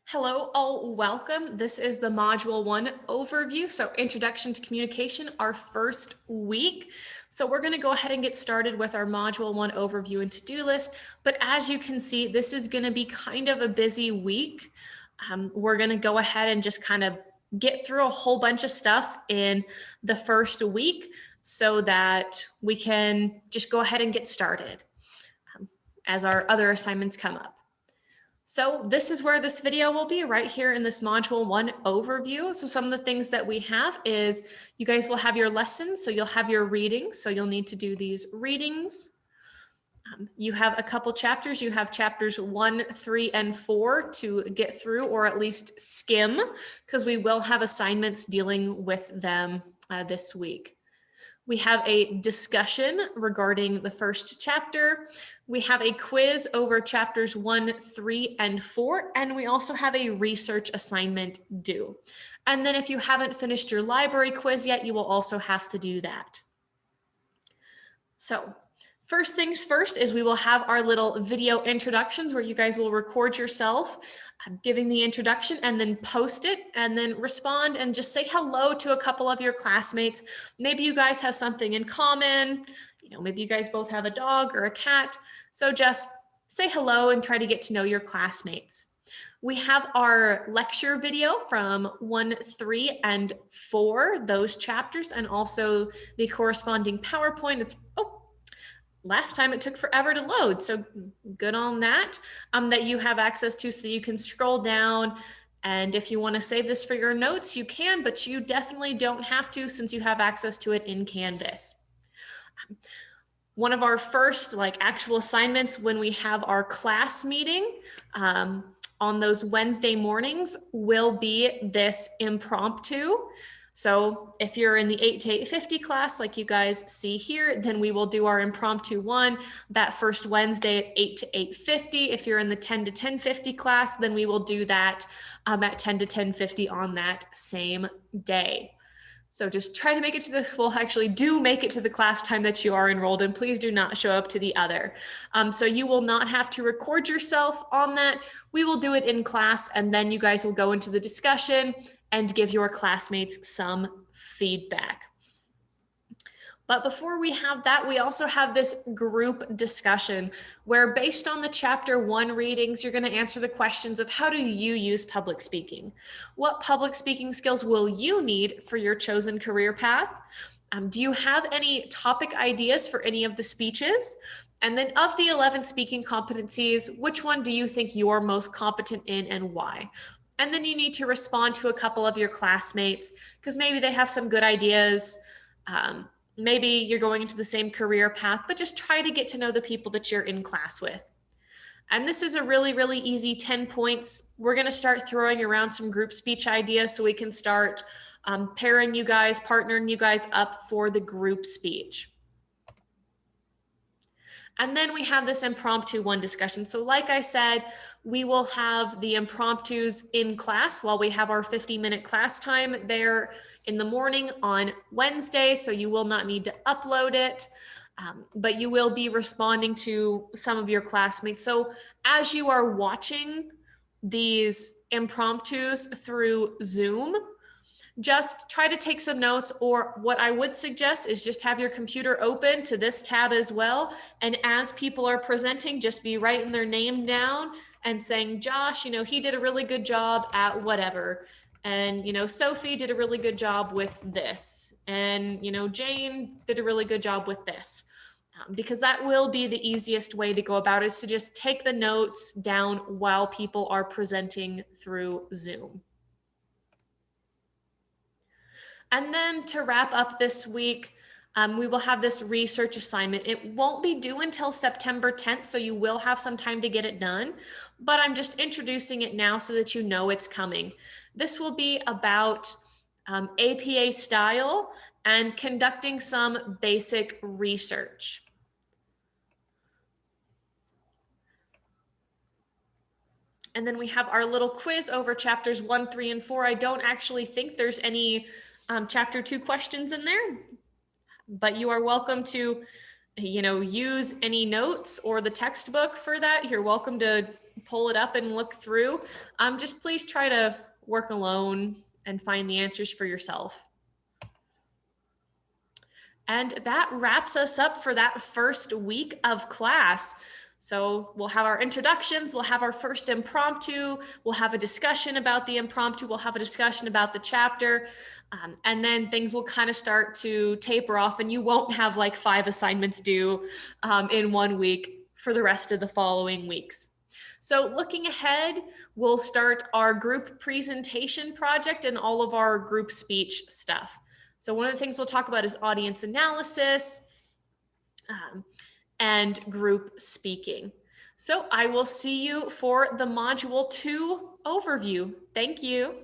Hello, all, welcome. This is the Module 1 overview. So Introduction to Communication, our first week. So we're going to go ahead and get started with our Module 1 overview and to-do list. But as you can see, this is going to be kind of a busy week. We're going to go ahead and just kind of get through a whole bunch of stuff in the first week so that we can just go ahead and get started as our other assignments come up. So this is where this video will be, right here in this Module 1 overview. So some of the things that we have is you guys will have your lessons. So you'll have your readings. So you'll need to do these readings. You have a couple chapters. You have chapters 1, 3, and 4 to get through, or at least skim, because we will have assignments dealing with them this week. We have a discussion regarding the first chapter. We have a quiz over chapters 1, 3, and 4, and we also have a research assignment due. And then if you haven't finished your library quiz yet, you will also have to do that. So first things first is we will have our little video introductions where you guys will record yourself giving the introduction and then post it and then respond and just say hello to a couple of your classmates. Maybe you guys have something in common. Maybe you guys both have a dog or a cat. So just say hello and try to get to know your classmates. We have our lecture video from 1, 3, and 4, those chapters, and also the corresponding PowerPoint. Last time it took forever to load, so good on that, that you have access to so you can scroll down. And if you want to save this for your notes, you can, but you definitely don't have to since you have access to it in Canvas. One of our first actual assignments when we have our class meeting on those Wednesday mornings will be this impromptu. So if you're in the 8 to 8:50 class, like you guys see here, then we will do our impromptu one that first Wednesday at 8 to 8:50. If you're in the 10 to 10:50 class, then we will do that at 10 to 10:50 on that same day. So just try to make it to do make it to the class time that you are enrolled in. Please do not show up to the other. So you will not have to record yourself on that. We will do it in class, and then you guys will go into the discussion and give your classmates some feedback. But before we have that, we also have this group discussion where, based on the chapter 1 readings, you're going to answer the questions of how do you use public speaking? What public speaking skills will you need for your chosen career path? Do you have any topic ideas for any of the speeches? And then of the 11 speaking competencies, which one do you think you're most competent in and why? And then you need to respond to a couple of your classmates because maybe they have some good ideas. Maybe you're going into the same career path, but just try to get to know the people that you're in class with. And this is a really, really easy 10 points. We're going to start throwing around some group speech ideas so we can start partnering you guys up for the group speech. And then we have this impromptu one discussion. So like I said, we will have the impromptus in class while we have our 50-minute class time there in the morning on Wednesday. So you will not need to upload it, but you will be responding to some of your classmates. So as you are watching these impromptus through Zoom, just try to take some notes, or what I would suggest is just have your computer open to this tab as well. And as people are presenting, just be writing their name down and saying, Josh, he did a really good job at whatever. And, Sophie did a really good job with this. And, Jane did a really good job with this. Because that will be the easiest way to go about it, is to just take the notes down while people are presenting through Zoom. And then to wrap up this week, we will have this research assignment. It won't be due until September 10th, so you will have some time to get it done, but I'm just introducing it now so that you know it's coming. This will be about APA style and conducting some basic research. And then we have our little quiz over chapters 1, 3, and 4. I don't actually think there's any chapter 2 questions in there, but you are welcome to, use any notes or the textbook for that. You're welcome to pull it up and look through. Just please try to work alone and find the answers for yourself. And that wraps us up for that first week of class. So we'll have our introductions, we'll have our first impromptu, we'll have a discussion about the impromptu, we'll have a discussion about the chapter, and then things will kind of start to taper off, and you won't have like 5 assignments due in 1 week for the rest of the following weeks. So looking ahead, we'll start our group presentation project and all of our group speech stuff. So one of the things we'll talk about is audience analysis and group speaking. So I will see you for the Module 2 overview. Thank you.